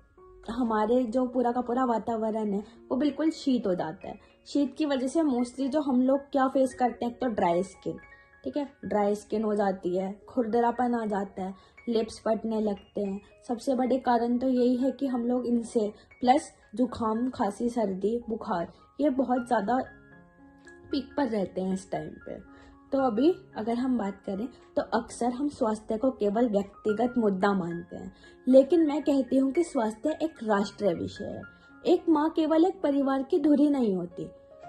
हमारे जो पूरा का पूरा वातावरण है वो बिल्कुल शीत हो जाता है। शीत की वजह से मोस्टली जो हम लोग क्या फेस करते हैं, तो ड्राई स्किन, ठीक है, ड्राई स्किन हो जाती है, खुरदरापन आ जाता है, लिप्स फटने लगते हैं। सबसे बड़े कारण तो यही है कि हम लोग इनसे, प्लस जुकाम, खांसी, सर्दी, बुखार, ये बहुत ज़्यादा पीक पर रहते हैं इस टाइम पे। तो अभी अगर हम बात करें तो अक्सर हम स्वास्थ्य को केवल व्यक्तिगत मुद्दा मानते हैं, लेकिन मैं कहती हूँ कि स्वास्थ्य एक राष्ट्रीय विषय है। एक माँ केवल एक परिवार की धुरी नहीं होती,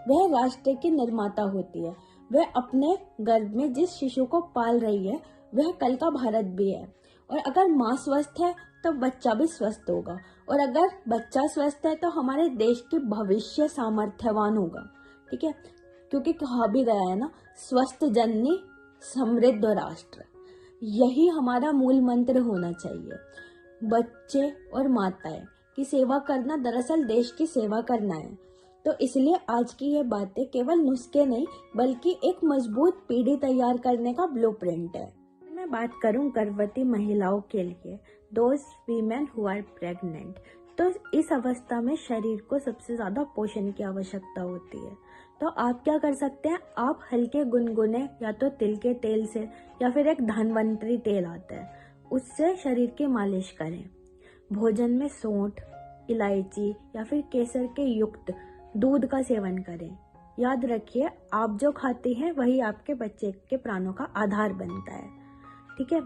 वह राष्ट्र की निर्माता होती है। वह अपने गर्भ में जिस शिशु को पाल रही है वह कल का भारत भी है। और अगर माँ स्वस्थ है तो बच्चा भी स्वस्थ होगा, और अगर बच्चा स्वस्थ है तो हमारे देश की भविष्य सामर्थ्यवान होगा। ठीक है, क्योंकि कहा भी गया है ना, स्वस्थ जननी समृद्ध राष्ट्र। यही हमारा मूल मंत्र होना चाहिए। बच्चे और माताएं की सेवा करना दरअसल देश की सेवा करना है। तो इसलिए आज की ये बातें केवल नुस्खे नहीं बल्कि एक मजबूत पीढ़ी तैयार करने का ब्लूप्रिंट है। मैं बात करूं गर्भवती महिलाओं के लिए, those women who are pregnant, तो इस अवस्था में शरीर को सबसे ज़्यादा पोषण की आवश्यकता होती है। तो आप क्या कर सकते हैं, आप हल्के गुनगुने या तो तिल के तेल से या फिर एक धन्वंतरी तेल आता है उससे शरीर की मालिश करें। भोजन में सौंठ, इलायची या फिर केसर के युक्त दूध का सेवन करें। याद रखिए, आप जो खाते हैं वही आपके बच्चे के प्राणों का आधार बनता है। ठीक है,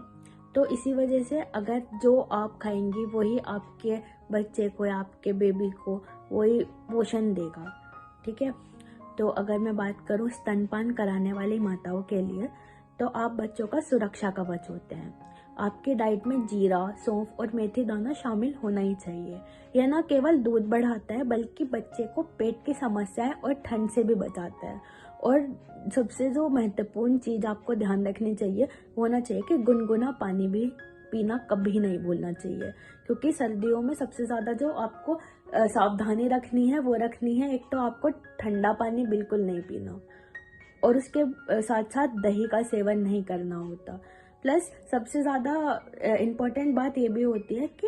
तो इसी वजह से अगर जो आप खाएंगी वही आपके बच्चे को या आपके बेबी को वही पोषण देगा। ठीक है, तो अगर मैं बात करूं स्तनपान कराने वाली माताओं के लिए, तो आप बच्चों का सुरक्षा कवच होते हैं। आपकी डाइट में जीरा, सौंफ और मेथी दाना शामिल होना ही चाहिए। यह न केवल दूध बढ़ाता है बल्कि बच्चे को पेट की समस्याएं और ठंड से भी बचाता है। और सबसे जो महत्वपूर्ण चीज आपको ध्यान रखनी चाहिए वो होना चाहिए कि गुनगुना पानी भी पीना कभी नहीं भूलना चाहिए, क्योंकि सर्दियों में सबसे ज्यादा जो आपको सावधानी रखनी है वो रखनी है, एक तो आपको ठंडा पानी बिल्कुल नहीं पीना और उसके साथ साथ दही का सेवन नहीं करना होता। प्लस सबसे ज़्यादा इम्पोर्टेंट बात ये भी होती है कि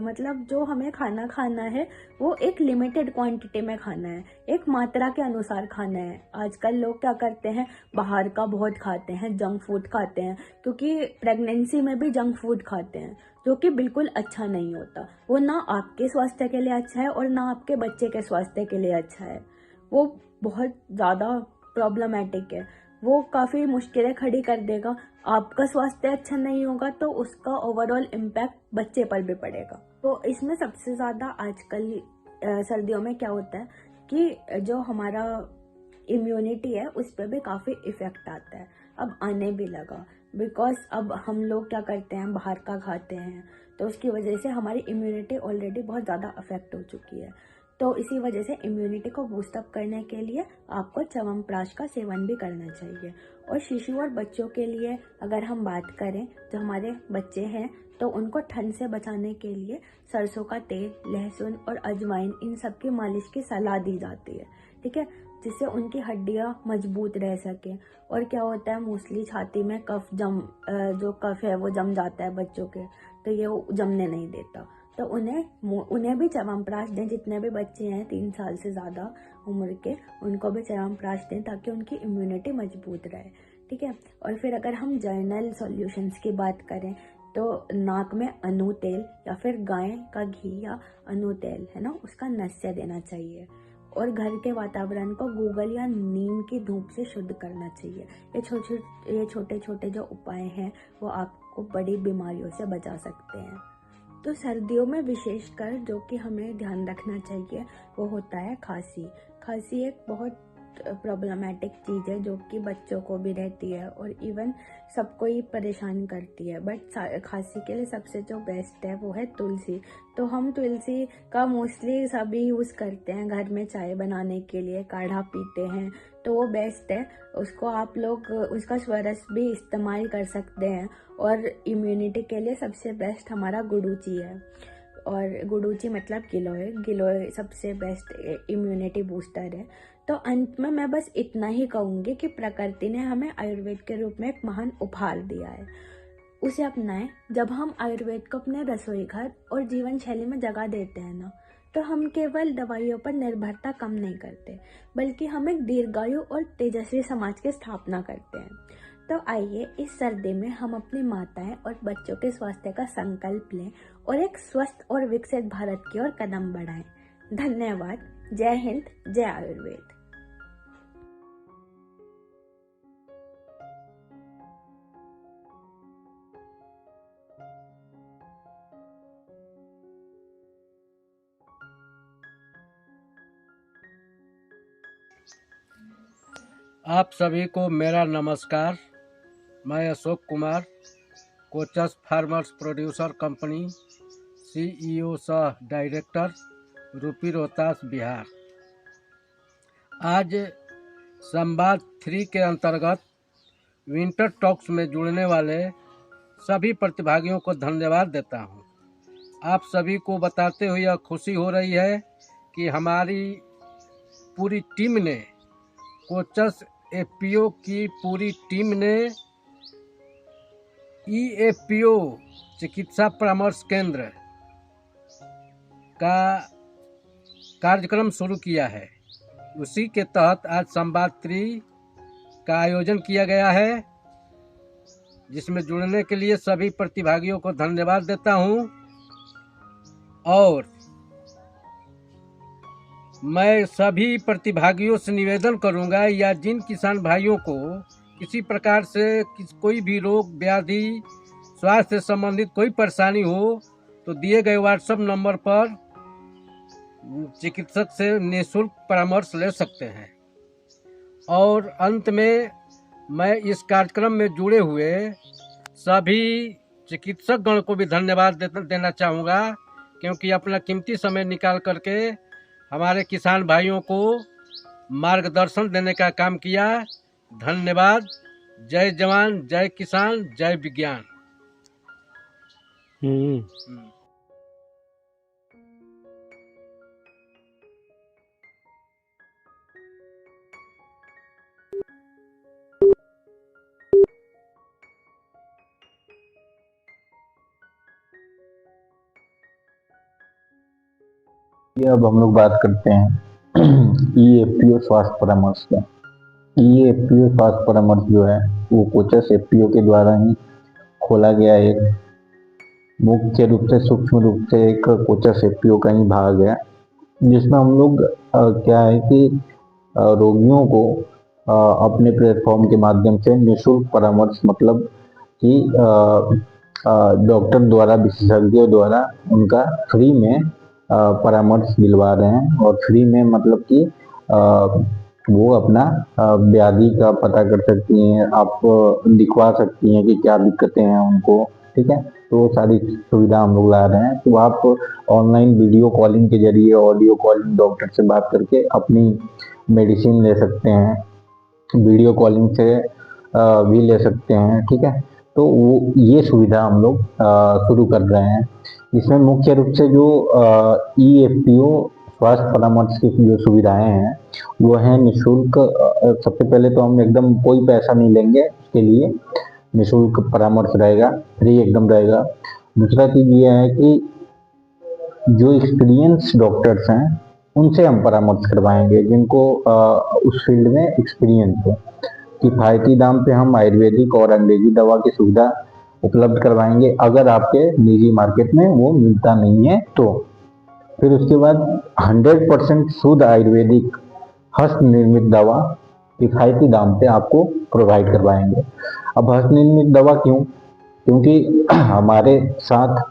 मतलब जो हमें खाना खाना है वो एक लिमिटेड क्वांटिटी में खाना है, एक मात्रा के अनुसार खाना है। आजकल लोग क्या करते हैं, बाहर का बहुत खाते हैं, जंक फूड खाते हैं, क्योंकि प्रेगनेंसी में भी जंक फूड खाते हैं जो कि बिल्कुल अच्छा नहीं होता। वो ना आपके स्वास्थ्य के लिए अच्छा है और ना आपके बच्चे के स्वास्थ्य के लिए अच्छा है। वो बहुत ज़्यादा प्रॉब्लमेटिक है, वो काफ़ी मुश्किलें खड़ी कर देगा। आपका स्वास्थ्य अच्छा नहीं होगा तो उसका ओवरऑल इम्पैक्ट बच्चे पर भी पड़ेगा। तो इसमें सबसे ज़्यादा आजकल सर्दियों में क्या होता है कि जो हमारा इम्यूनिटी है उस पर भी काफ़ी इफ़ेक्ट आता है, अब आने भी लगा। बिकॉज अब हम लोग क्या करते हैं, बाहर का खाते हैं, तो उसकी वजह से हमारी इम्यूनिटी ऑलरेडी बहुत ज़्यादा अफेक्ट हो चुकी है। तो इसी वजह से इम्यूनिटी को बूस्टअप करने के लिए आपको च्यवनप्राश का सेवन भी करना चाहिए। और शिशु और बच्चों के लिए अगर हम बात करें, जो हमारे बच्चे हैं तो उनको ठंड से बचाने के लिए सरसों का तेल, लहसुन और अजवाइन इन सब की मालिश की सलाह दी जाती है। ठीक है, जिससे उनकी हड्डियां मजबूत रह सकें। और क्या होता है, मोस्टली छाती में जो कफ है वो जम जाता है बच्चों के, तो ये वो जमने नहीं देता। तो उन्हें भी च्यवनप्राश दें, जितने भी बच्चे हैं 3 साल से ज़्यादा उम्र के, उनको भी च्यवनप्राश दें ताकि उनकी इम्यूनिटी मजबूत रहे। ठीक है, और फिर अगर हम जर्नल सॉल्यूशंस की बात करें तो नाक में अनु तेल या फिर गाय का घी या अनु तेल है ना, उसका नस्य देना चाहिए। और घर के वातावरण को गूगल या नीम की धूप से शुद्ध करना चाहिए। ये छोटे छोटे जो उपाय हैं वो आपको बड़ी बीमारियों से बचा सकते हैं। तो सर्दियों में विशेषकर जो कि हमें ध्यान रखना चाहिए वो होता है खांसी। खांसी एक बहुत प्रॉब्लमेटिक चीज़ है जो कि बच्चों को भी रहती है और इवन सबको ही परेशान करती है। बट खांसी के लिए सबसे जो बेस्ट है वो है तुलसी। तो हम तुलसी का मोस्टली सभी यूज़ करते हैं, घर में चाय बनाने के लिए काढ़ा पीते हैं, तो वो बेस्ट है। उसको आप लोग उसका स्वरस भी इस्तेमाल कर सकते हैं। और इम्यूनिटी के लिए सबसे बेस्ट हमारा गुडुची है, और गुडुची मतलब गिलोय सबसे बेस्ट इम्यूनिटी बूस्टर है। तो अंत में मैं बस इतना ही कहूँगी कि प्रकृति ने हमें आयुर्वेद के रूप में एक महान उपहार दिया है, उसे अपनाएं। जब हम आयुर्वेद को अपने रसोई घर और जीवन शैली में जगह देते हैं ना, तो हम केवल दवाइयों पर निर्भरता कम नहीं करते, बल्कि हम एक दीर्घायु और तेजस्वी समाज की स्थापना करते हैं। तो आइए इस सर्दी में हम अपनी माताएं और बच्चों के स्वास्थ्य का संकल्प लें और एक स्वस्थ और विकसित भारत की ओर कदम बढ़ाएं। धन्यवाद। जय हिंद, जय आयुर्वेद। आप सभी को मेरा नमस्कार। मैं Ashok Kumar, Kochas farmers producer company, CEO सह डायरेक्टर, रूपी रोहतास, बिहार। आज संवाद 3 के अंतर्गत विंटर टॉक्स में जुड़ने वाले सभी प्रतिभागियों को धन्यवाद देता हूं। आप सभी को बताते हुए यह खुशी हो रही है कि हमारी पूरी टीम ने, कोचस एफपीओ की पूरी टीम ने ईएफपीओ चिकित्सा परामर्श केंद्र का कार्यक्रम शुरू किया है। उसी के तहत आज संवाद 3 का आयोजन किया गया है, जिसमें जुड़ने के लिए सभी प्रतिभागियों को धन्यवाद देता हूं। और मैं सभी प्रतिभागियों से निवेदन करूंगा, या जिन किसान भाइयों को किसी प्रकार से कोई भी रोग व्याधि स्वास्थ्य से संबंधित कोई परेशानी हो, तो दिए गए व्हाट्सएप नंबर पर चिकित्सक से निःशुल्क परामर्श ले सकते हैं। और अंत में मैं इस कार्यक्रम में जुड़े हुए सभी चिकित्सक गण को भी धन्यवाद देना चाहूँगा, क्योंकि अपना कीमती समय निकाल करके हमारे किसान भाइयों को मार्गदर्शन देने का काम किया। धन्यवाद। जय जवान, जय किसान, जय विज्ञान। अब हम लोग बात करते हैं ईएफपीओ स्वास्थ्य परामर्श का। ईएफपीओ स्वास्थ्य परामर्श जो है वो कोचस एफपीओ के द्वारा ही खोला गया एक मुख्य रूप से सूक्ष्म रूप से एक कोचस एफपीओ का ही भाग है, जिसमें हम लोग क्या है कि रोगियों को अपने प्लेटफॉर्म के माध्यम से निःशुल्क परामर्श, मतलब कि डॉक्टर द्वारा, विशेषज्ञों द्वारा उनका फ्री में परामर्श दिलवा रहे हैं। और फ्री में मतलब कि वो अपना व्याधि का पता कर सकती हैं, आप दिखवा सकती हैं कि क्या दिक्कतें हैं उनको, ठीक है। तो वो सारी सुविधा हम लोग ला रहे हैं। तो आप ऑनलाइन वीडियो कॉलिंग के जरिए, ऑडियो कॉलिंग डॉक्टर से बात करके अपनी मेडिसिन ले सकते हैं, वीडियो कॉलिंग से भी ले सकते हैं, ठीक है। तो वो ये सुविधा हम लोग शुरू कर रहे हैं। इसमें मुख्य रूप से जो ईएफपीओ स्वास्थ्य परामर्श की जो सुविधाएं हैं वो हैं निःशुल्क। सबसे पहले तो हम एकदम कोई पैसा नहीं लेंगे, उसके लिए निःशुल्क परामर्श रहेगा, फ्री एकदम रहेगा। दूसरा चीज़ ये है कि जो एक्सपीरियंस डॉक्टर्स हैं उनसे हम परामर्श करवाएंगे, जिनको उस फील्ड में एक्सपीरियंस है। किफ़ायती दाम पे हम आयुर्वेदिक और अंग्रेजी दवा की सुविधा उपलब्ध करवाएंगे, अगर आपके निजी मार्केट में वो मिलता नहीं है तो। फिर उसके बाद 100% शुद्ध आयुर्वेदिक हस्त निर्मित दवा किफ़ायती दाम पे आपको प्रोवाइड करवाएंगे। अब हस्त निर्मित दवा क्यों? क्योंकि हमारे साथ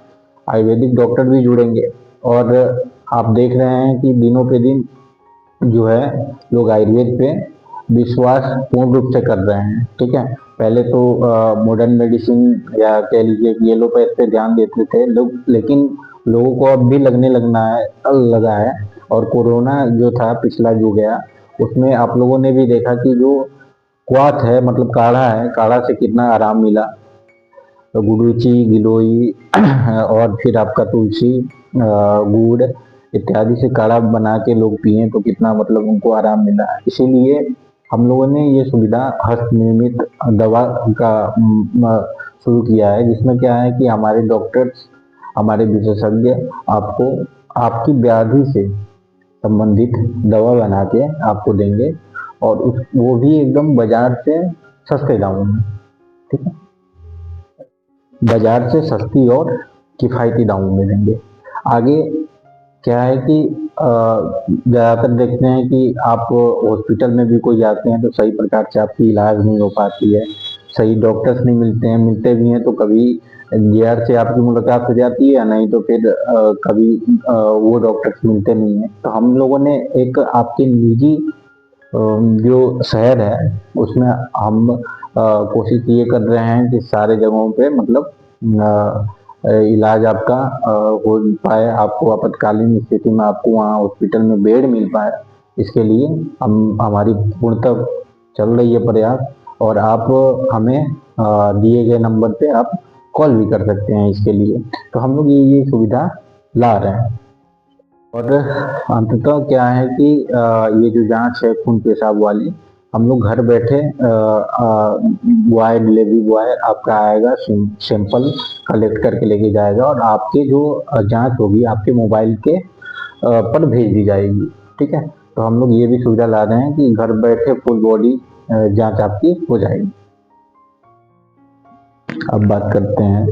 आयुर्वेदिक डॉक्टर भी जुड़ेंगे, और आप देख रहे हैं कि दिनों पे दिन जो है लोग आयुर्वेद पे विश्वास पूर्ण रूप से कर रहे हैं, ठीक है। पहले तो मॉडर्न मेडिसिन या कह लीजिए येलोपैथ पे ध्यान देते थे लोग, लेकिन लोगों को अब भी लगा है। और कोरोना जो था पिछला जो गया, उसमें आप लोगों ने भी देखा कि जो क्वाथ है, मतलब काढ़ा है, काढ़ा से कितना आराम मिला। तो गुडुची, गिलोई और फिर आपका तुलसी, गुड़ इत्यादि से काढ़ा बना के लोग पिए तो कितना मतलब उनको आराम मिला। इसीलिए हम लोगों ने ये सुविधा हस्त निर्मित दवा का शुरू किया है, जिसमें क्या है कि हमारे डॉक्टर्स, हमारे विशेषज्ञ आपको आपकी व्याधि से संबंधित दवा बना के आपको देंगे, और वो भी एकदम बाजार से सस्ते दामों में। ठीक है, तो ये ठीक है, बाजार से सस्ती और किफ़ायती दामों में देंगे। आगे क्या है कि ज़्यादातर देखते हैं कि आप हॉस्पिटल में भी कोई जाते हैं तो सही प्रकार से आपकी इलाज नहीं हो पाती है, सही डॉक्टर्स नहीं मिलते हैं, मिलते भी हैं तो कभी जेआर से आपकी मुलाकात हो जाती है, नहीं तो फिर कभी वो डॉक्टर्स मिलते नहीं हैं। तो हम लोगों ने एक आपके निजी जो शहर है उसमें हम कोशिश ये कर रहे हैं कि सारे जगहों पे मतलब इलाज आपका हो पाए, आपको आपातकालीन स्थिति में आपको वहाँ हॉस्पिटल में बेड मिल पाए। इसके लिए हमारी पूर्णतः चल रही है प्रयास, और आप हमें दिए गए नंबर पे आप कॉल भी कर सकते हैं इसके लिए। तो हम लोग ये सुविधा ला रहे हैं। और अंततः क्या है कि ये जो जांच है खून पेशाब वाली, हम लोग घर बैठे बॉय, डिलीवरी बॉय आपका आएगा, सैंपल कलेक्ट करके लेके जाएगा और आपके जो जांच होगी आपके मोबाइल के पर भेज दी जाएगी। ठीक है, तो हम लोग ये भी सुविधा ला रहे हैं कि घर बैठे फुल बॉडी जांच आपकी हो जाएगी। अब बात करते हैं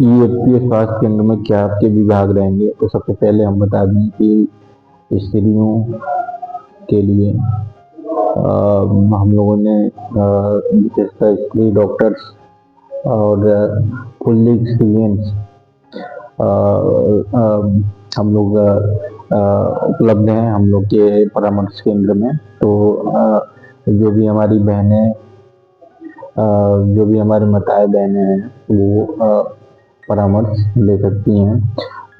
ईएफपीएस स्वास्थ्य केंद्र में क्या आपके विभाग रहेंगे। तो सबसे पहले हम बता दें कि स्त्रियों के लिए हम लोगों ने विशेषकर स्त्री डॉक्टर्स और फुल्ली एक्सपीरियंस हम लोग उपलब्ध हैं हम लोग के परामर्श केंद्र में। तो जो भी हमारी बहनें, जो भी हमारे माताएं बहनें हैं वो परामर्श ले सकती हैं।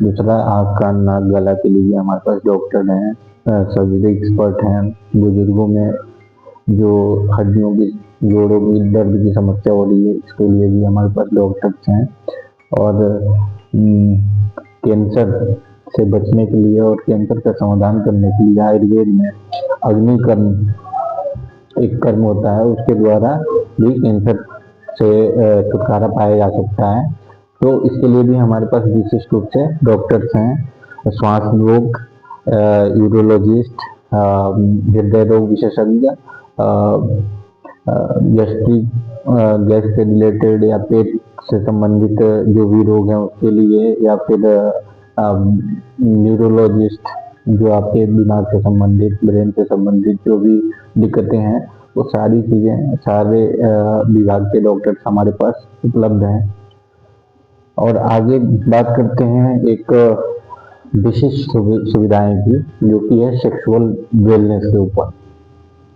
दूसरा, आँख कान नाक गला के लिए हमारे पास डॉक्टर हैं, सर्जरी एक्सपर्ट हैं। बुजुर्गों में जो हड्डियों की, जोड़ों की दर्द की समस्या हो रही है इसके लिए भी हमारे पास डॉक्टर्स हैं। और कैंसर से बचने के लिए और कैंसर का समाधान करने के लिए आयुर्वेद में अग्निकर्म एक कर्म होता है, उसके द्वारा भी कैंसर से छुटकारा पाया जा सकता है। तो इसके लिए भी हमारे पास विशिष्ट रूप से डॉक्टर्स हैं। श्वास रोग, यूरोलॉजिस्ट, हृदय रोग विशेषज्ञ, गैस से रिलेटेड या पेट से संबंधित जो भी रोग हैं उसके लिए, या फिर न्यूरोलॉजिस्ट जो आपके दिमाग से संबंधित, ब्रेन से संबंधित जो भी दिक्कतें हैं वो सारी चीज़ें, सारे विभाग के डॉक्टर्स हमारे पास उपलब्ध हैं। और आगे बात करते हैं एक विशिष्ट सुविधाएं की, जो कि है सेक्सुअल वेलनेस के ऊपर।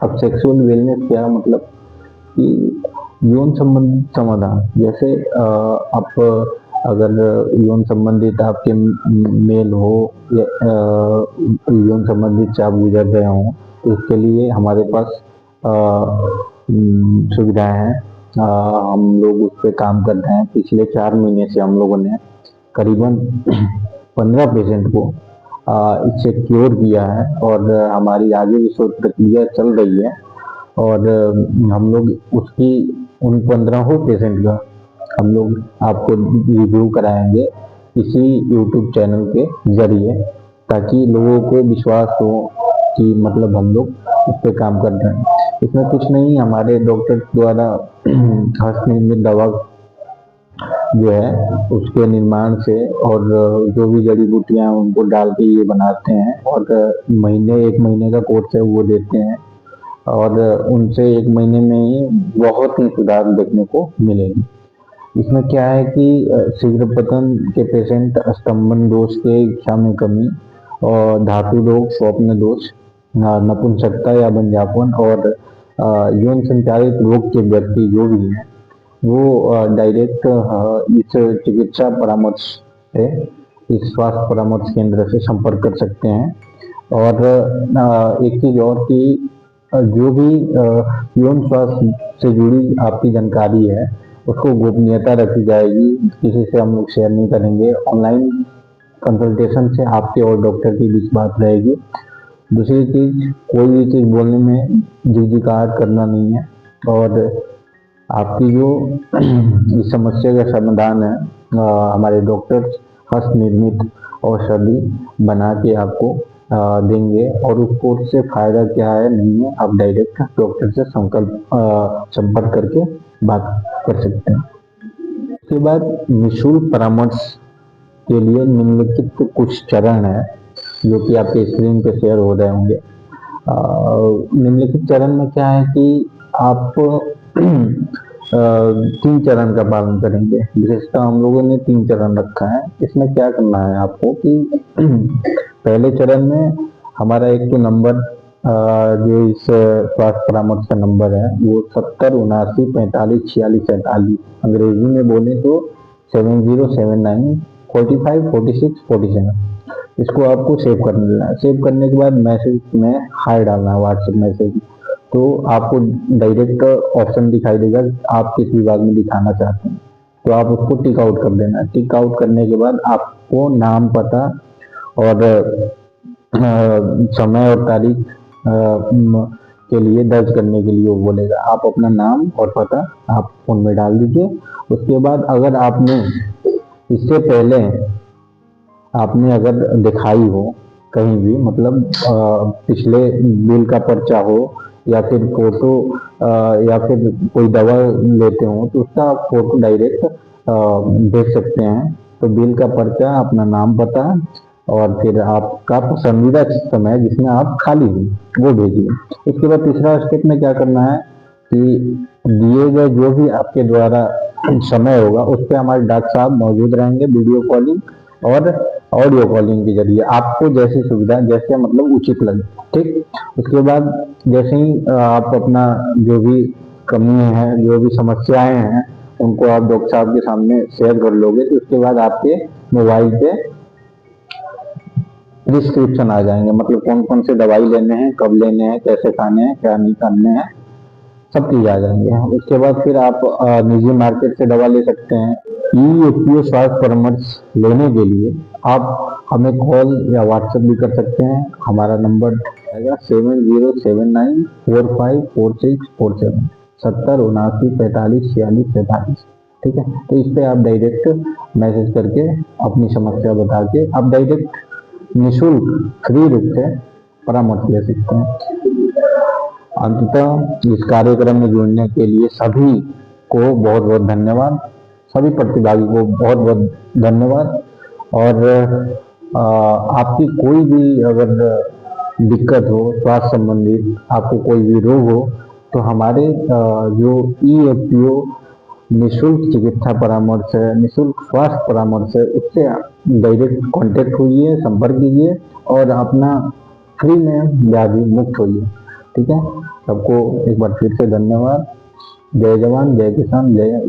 अब सेक्सुअल वेलनेस क्या मतलब कि यौन संबंधित समाधान। जैसे आप अगर यौन संबंधित आपके मेल हो या यौन संबंधित से आप गुजर रहे हो तो इसके लिए हमारे पास सुविधाएं हैं। हम लोग उस पर काम कर रहे हैं। पिछले 4 महीने से हम लोगों ने करीबन 15 पेशेंट को इससे क्योर किया है और हमारी आगे भी शोध प्रक्रिया चल रही है। और हम लोग उसकी उन 15 पेशेंट का हम लोग आपको रिव्यू कराएंगे इसी यूट्यूब चैनल के जरिए, ताकि लोगों को विश्वास हो कि मतलब हम लोग उस पर काम कर रहे हैं। इसमें कुछ नहीं, हमारे डॉक्टर द्वारा हस्तनिर्मित दवा जो है उसके निर्माण से और जो भी जड़ी बूटियां उनको डाल के ये बनाते हैं और 1 महीने का कोर्स है वो देते हैं और उनसे 1 महीने में ही बहुत ही सुधार देखने को मिलेगी। इसमें क्या है कि शीघ्र पतन के पेशेंट, स्तंभन दोष के इच्छा में कमी और धातु रोग, स्वप्न दोष, नपुंसकता या बंजापन और यौन संचालित रोग के व्यक्ति जो भी हैं वो डायरेक्ट इस चिकित्सा परामर्श से, इस स्वास्थ्य परामर्श केंद्र से संपर्क कर सकते हैं। और एक चीज और कि जो भी यौन स्वास्थ्य से जुड़ी आपकी जानकारी है उसको गोपनीयता रखी जाएगी, किसी से हम लोग शेयर नहीं करेंगे। ऑनलाइन कंसल्टेशन से आपके और डॉक्टर के बीच बात रहेगी। दूसरी चीज, कोई भी चीज बोलने में झिझकियाहट करना नहीं है और आपकी जो इस समस्या का समाधान है हमारे डॉक्टर्स हस्त निर्मित औषधि बना के आपको देंगे और उस कोर्स से फायदा क्या है नहीं है आप डायरेक्ट डॉक्टर से संपर्क करके बात कर सकते हैं। उसके बाद निःशुल्क परामर्श के लिए निम्नलिखित कुछ चरण है जो कि आपके स्क्रीन पे शेयर हो रहे होंगे। निम्नलिखित चरण में क्या है कि आप 3 चरण का पालन करेंगे। विशेषतः हम लोगों ने 3 चरण रखा है। इसमें क्या करना है आपको कि पहले चरण में हमारा एक तो नंबर जो इस स्वास्थ्य परामर्श का नंबर है वो 70 79 45 46 47, अंग्रेजी में बोले तो 7079 45 46 47। इसको आपको सेव कर लेना है। सेव करने के बाद मैसेज में हाय डालना है, व्हाट्सएप मैसेज। तो आपको डायरेक्ट ऑप्शन दिखाई देगा आप किस विभाग में दिखाना चाहते हैं, तो आप उसको टिक आउट कर देना है। टिक आउट करने के बाद आपको नाम, पता और समय और तारीख के लिए दर्ज करने के लिए वो बोलेगा। आप अपना नाम और पता आप फोन में डाल दीजिए। उसके बाद अगर आपने इससे पहले आपने अगर दिखाई हो कहीं भी, मतलब पिछले बिल का पर्चा हो या फिर फोटो या फिर कोई दवा लेते हो तो उसका फोटो डायरेक्ट देख सकते हैं। तो बिल का पर्चा, अपना नाम, पता और फिर आपका पसंदीदा समय जिसमें आप खाली हो वो भेजिए। उसके बाद तीसरा स्टेप में क्या करना है कि दिए गए जो भी आपके द्वारा समय होगा उस पर हमारे डॉक्टर साहब मौजूद रहेंगे वीडियो कॉलिंग और ऑडियो कॉलिंग के जरिए, आपको जैसी सुविधा जैसे मतलब उचित लगे। ठीक, उसके बाद जैसे ही आप अपना जो भी कमी है, जो भी समस्याएं हैं उनको आप डॉक्टर साहब के सामने शेयर कर लोगे तो उसके बाद आपके मोबाइल पे डिस्क्रिप्शन आ जाएंगे, मतलब कौन कौन से दवाई लेने हैं, कब लेने हैं, कैसे खाने हैं, क्या नहीं करने हैं, सब चीज आ जाएंगे। उसके बाद फिर आप निजी मार्केट से दवा ले सकते हैं। EAPO स्वास्थ्य परामर्श लेने के लिए आप हमें कॉल या व्हाट्सएप भी कर सकते हैं। हमारा नंबर आएगा 7079 45 46 47, 70 79 45 46 47। ठीक है, तो इस पे आप डायरेक्ट मैसेज करके अपनी समस्या बता के आप डायरेक्ट निःशुल्क फ्री रूप से परामर्श ले सकते हैं। अंततः इस कार्यक्रम में जुड़ने के लिए सभी को बहुत बहुत धन्यवाद, सभी प्रतिभागी को बहुत बहुत धन्यवाद। और आपकी कोई भी अगर दिक्कत हो स्वास्थ्य संबंधित, आपको कोई भी रोग हो तो हमारे जो EAPO निःशुल्क चिकित्सा परामर्श है, निःशुल्क स्वास्थ्य परामर्श है, उससे डायरेक्ट कांटेक्ट होइए, संपर्क कीजिए और अपना फ्री में व्याधि मुक्त होइए। ठीक है, सबको एक बार फिर से धन्यवाद। जय जवान, जय किसान, जय